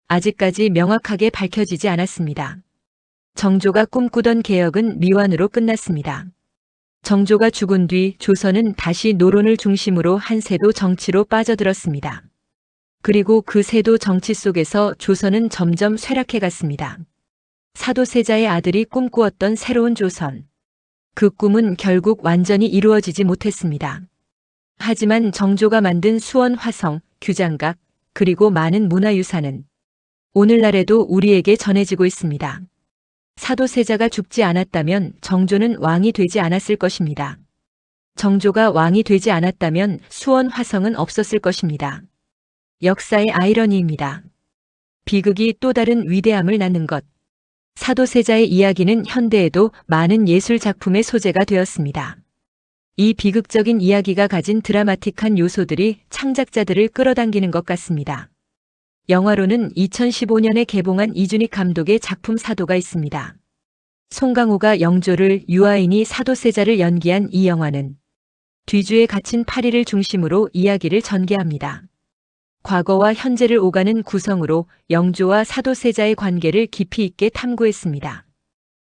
아직까지 명확하게 밝혀지지 않았습니다. 정조가 꿈꾸던 개혁은 미완으로 끝났습니다. 정조가 죽은 뒤 조선은 다시 노론을 중심으로 한 세도 정치로 빠져들었습니다. 그리고 그 세도 정치 속에서 조선은 점점 쇠락해 갔습니다. 사도세자의 아들이 꿈꾸었던 새로운 조선. 그 꿈은 결국 완전히 이루어지지 못했습니다. 하지만 정조가 만든 수원 화성, 규장각, 그리고 많은 문화유산은 오늘날에도 우리에게 전해지고 있습니다. 사도세자가 죽지 않았다면 정조는 왕이 되지 않았을 것입니다. 정조가 왕이 되지 않았다면 수원 화성은 없었을 것입니다. 역사의 아이러니입니다. 비극이 또 다른 위대함을 낳는 것. 사도세자의 이야기는 현대에도 많은 예술 작품의 소재가 되었습니다. 이 비극적인 이야기가 가진 드라마틱한 요소들이 창작자들을 끌어당기는 것 같습니다. 영화로는 2015년에 개봉한 이준익 감독의 작품 사도가 있습니다. 송강호가 영조를, 유아인이 사도세자를 연기한 이 영화는 뒤주에 갇힌 파리를 중심으로 이야기를 전개합니다. 과거와 현재를 오가는 구성으로 영조와 사도세자의 관계를 깊이 있게 탐구했습니다.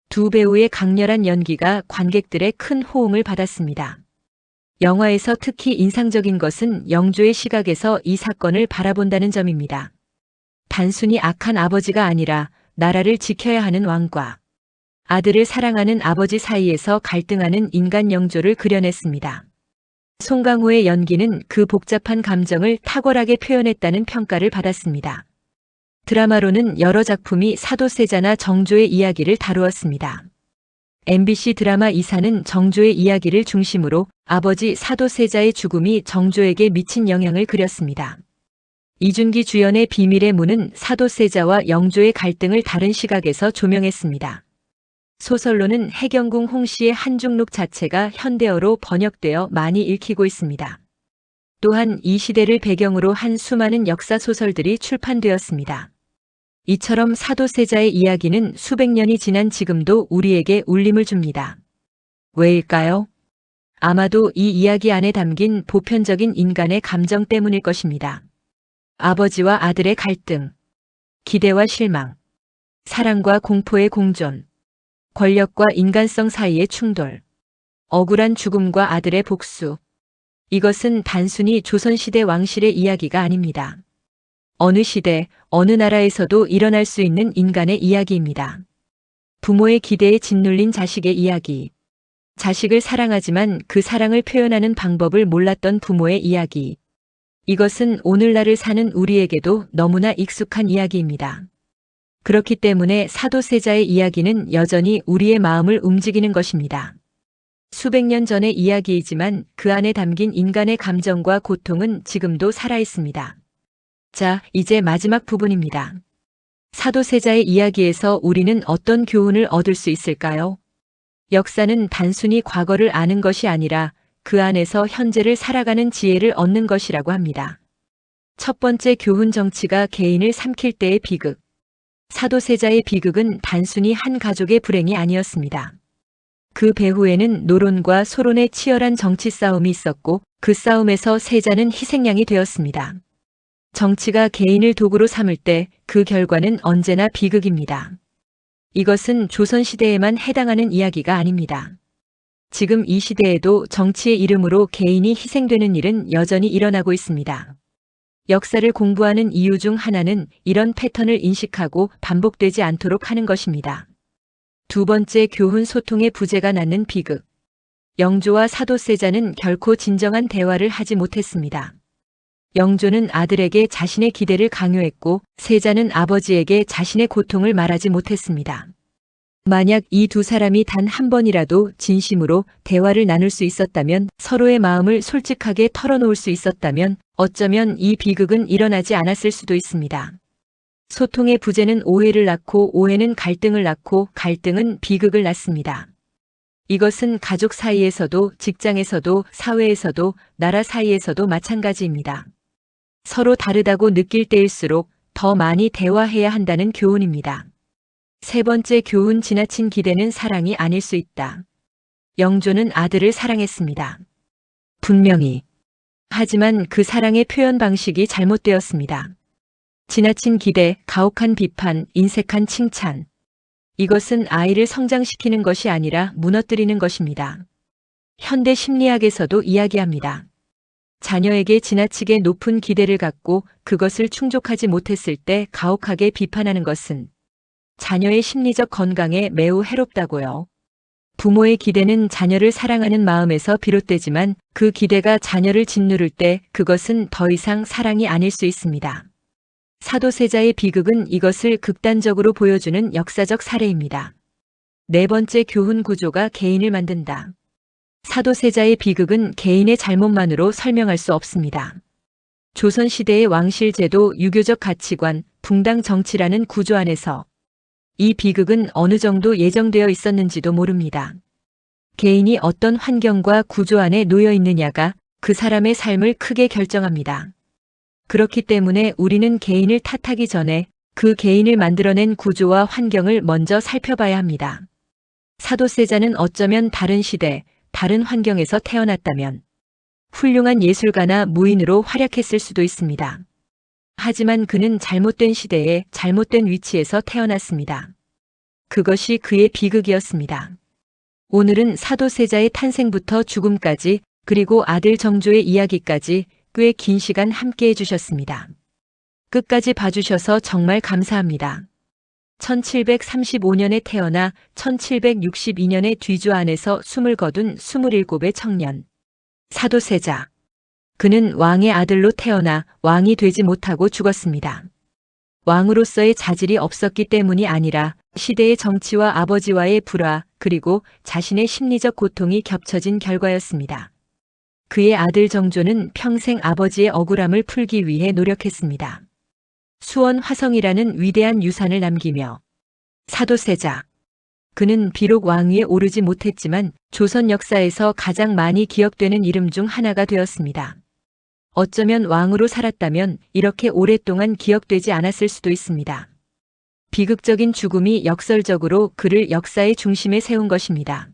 두 배우의 강렬한 연기가 관객들의 큰 호응을 받았습니다. 영화에서 특히 인상적인 것은 영조의 시각에서 이 사건을 바라본다는 점입니다. 단순히 악한 아버지가 아니라 나라를 지켜야 하는 왕과 아들을 사랑하는 아버지 사이에서 갈등하는 인간 영조를 그려냈습니다. 송강호의 연기는 그 복잡한 감정을 탁월하게 표현했다는 평가를 받았습니다. 드라마로는 여러 작품이 사도세자나 정조의 이야기를 다루었습니다. MBC 드라마 이사는 정조의 이야기를 중심으로 아버지 사도세자의 죽음이 정조에게 미친 영향을 그렸습니다. 이준기 주연의 비밀의 문은 사도세자와 영조의 갈등을 다른 시각에서 조명했습니다. 소설로는 해경궁 홍씨의 한중록 자체가 현대어로 번역되어 많이 읽히고 있습니다. 또한 이 시대를 배경으로 한 수많은 역사 소설들이 출판되었습니다. 이처럼 사도세자의 이야기는 수백 년이 지난 지금도 우리에게 울림을 줍니다. 왜일까요? 아마도 이 이야기 안에 담긴 보편적인 인간의 감정 때문일 것입니다. 아버지와 아들의 갈등, 기대와 실망, 사랑과 공포의 공존, 권력과 인간성 사이의 충돌, 억울한 죽음과 아들의 복수. 이것은 단순히 조선시대 왕실의 이야기가 아닙니다. 어느 시대, 어느 나라에서도 일어날 수 있는 인간의 이야기입니다. 부모의 기대에 짓눌린 자식의 이야기. 자식을 사랑하지만 그 사랑을 표현하는 방법을 몰랐던 부모의 이야기. 이것은 오늘날을 사는 우리에게도 너무나 익숙한 이야기입니다. 그렇기 때문에 사도세자의 이야기는 여전히 우리의 마음을 움직이는 것입니다. 수백 년 전의 이야기이지만 그 안에 담긴 인간의 감정과 고통은 지금도 살아있습니다. 자, 이제 마지막 부분입니다. 사도세자의 이야기에서 우리는 어떤 교훈을 얻을 수 있을까요? 역사는 단순히 과거를 아는 것이 아니라 그 안에서 현재를 살아가는 지혜를 얻는 것이라고 합니다. 첫 번째 교훈, 정치가 개인을 삼킬 때의 비극. 사도세자의 비극은 단순히 한 가족의 불행이 아니었습니다. 그 배후에는 노론과 소론의 치열한 정치 싸움이 있었고 그 싸움에서 세자는 희생양이 되었습니다. 정치가 개인을 도구로 삼을 때 그 결과는 언제나 비극입니다. 이것은 조선시대에만 해당하는 이야기가 아닙니다. 지금 이 시대에도 정치의 이름으로 개인이 희생되는 일은 여전히 일어나고 있습니다. 역사를 공부하는 이유 중 하나는 이런 패턴을 인식하고 반복되지 않도록 하는 것입니다. 두 번째 교훈, 소통의 부재가 낳는 비극. 영조와 사도세자는 결코 진정한 대화를 하지 못했습니다. 영조는 아들에게 자신의 기대를 강요했고 세자는 아버지에게 자신의 고통을 말하지 못했습니다. 만약 이 두 사람이 단 한 번이라도 진심으로 대화를 나눌 수 있었다면, 서로의 마음을 솔직하게 털어놓을 수 있었다면 어쩌면 이 비극은 일어나지 않았을 수도 있습니다. 소통의 부재는 오해를 낳고 오해는 갈등을 낳고 갈등은 비극을 낳습니다. 이것은 가족 사이에서도 직장에서도 사회에서도 나라 사이에서도 마찬가지입니다. 서로 다르다고 느낄 때일수록 더 많이 대화해야 한다는 교훈입니다. 세 번째 교훈, 지나친 기대는 사랑이 아닐 수 있다. 영조는 아들을 사랑했습니다. 분명히. 하지만 그 사랑의 표현 방식이 잘못되었습니다. 지나친 기대, 가혹한 비판, 인색한 칭찬. 이것은 아이를 성장시키는 것이 아니라 무너뜨리는 것입니다. 현대 심리학에서도 이야기합니다. 자녀에게 지나치게 높은 기대를 갖고 그것을 충족하지 못했을 때 가혹하게 비판하는 것은 자녀의 심리적 건강에 매우 해롭다고요. 부모의 기대는 자녀를 사랑하는 마음에서 비롯되지만 그 기대가 자녀를 짓누를 때 그것은 더 이상 사랑이 아닐 수 있습니다. 사도세자의 비극은 이것을 극단적으로 보여주는 역사적 사례입니다. 네 번째 교훈, 구조가 개인을 만든다. 사도세자의 비극은 개인의 잘못만으로 설명할 수 없습니다. 조선시대의 왕실제도, 유교적 가치관, 붕당 정치라는 구조 안에서 이 비극은 어느 정도 예정되어 있었는지도 모릅니다. 개인이 어떤 환경과 구조 안에 놓여 있느냐가 그 사람의 삶을 크게 결정합니다. 그렇기 때문에 우리는 개인을 탓하기 전에 그 개인을 만들어낸 구조와 환경을 먼저 살펴봐야 합니다. 사도세자는 어쩌면 다른 시대, 다른 환경에서 태어났다면 훌륭한 예술가나 무인으로 활약했을 수도 있습니다. 하지만 그는 잘못된 시대에 잘못된 위치에서 태어났습니다. 그것이 그의 비극이었습니다. 오늘은 사도세자의 탄생부터 죽음까지, 그리고 아들 정조의 이야기까지 꽤 긴 시간 함께 해주셨습니다. 끝까지 봐주셔서 정말 감사합니다. 1735년에 태어나 1762년에 뒤주 안에서 숨을 거둔 27의 청년. 사도세자. 그는 왕의 아들로 태어나 왕이 되지 못하고 죽었습니다. 왕으로서의 자질이 없었기 때문이 아니라 시대의 정치와 아버지와의 불화, 그리고 자신의 심리적 고통이 겹쳐진 결과였습니다. 그의 아들 정조는 평생 아버지의 억울함을 풀기 위해 노력했습니다. 수원 화성이라는 위대한 유산을 남기며 사도세자 그는 비록 왕위에 오르지 못했지만 조선 역사에서 가장 많이 기억되는 이름 중 하나가 되었습니다. 어쩌면 왕으로 살았다면 이렇게 오랫동안 기억되지 않았을 수도 있습니다. 비극적인 죽음이 역설적으로 그를 역사의 중심에 세운 것입니다.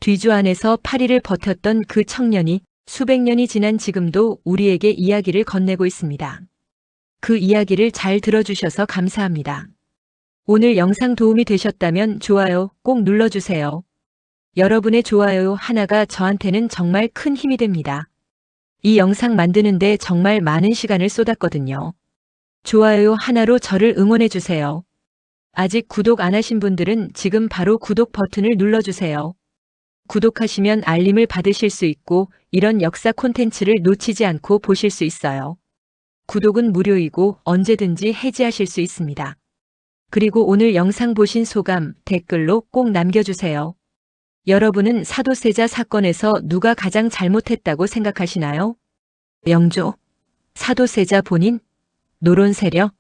뒤주 안에서 파리를 버텼던 그 청년이 수백 년이 지난 지금도 우리에게 이야기를 건네고 있습니다. 그 이야기를 잘 들어주셔서 감사합니다. 오늘 영상 도움이 되셨다면 좋아요 꼭 눌러주세요. 여러분의 좋아요 하나가 저한테는 정말 큰 힘이 됩니다. 이 영상 만드는데 정말 많은 시간을 쏟았거든요. 좋아요 하나로 저를 응원해주세요. 아직 구독 안 하신 분들은 지금 바로 구독 버튼을 눌러주세요. 구독하시면 알림을 받으실 수 있고 이런 역사 콘텐츠를 놓치지 않고 보실 수 있어요. 구독은 무료이고 언제든지 해지하실 수 있습니다. 그리고 오늘 영상 보신 소감 댓글로 꼭 남겨주세요. 여러분은 사도세자 사건에서 누가 가장 잘못했다고 생각하시나요? 영조, 사도세자 본인, 노론 세력,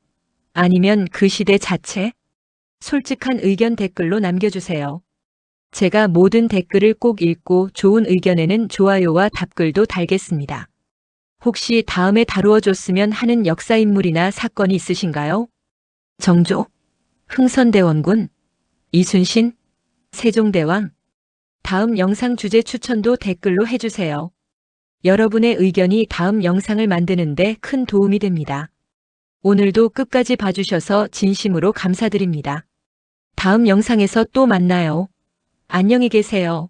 아니면 그 시대 자체? 솔직한 의견 댓글로 남겨주세요. 제가 모든 댓글을 꼭 읽고 좋은 의견에는 좋아요와 답글도 달겠습니다. 혹시 다음에 다루어줬으면 하는 역사인물이나 사건이 있으신가요? 정조, 흥선대원군, 이순신, 세종대왕. 다음 영상 주제 추천도 댓글로 해주세요. 여러분의 의견이 다음 영상을 만드는데 큰 도움이 됩니다. 오늘도 끝까지 봐주셔서 진심으로 감사드립니다. 다음 영상에서 또 만나요. 안녕히 계세요.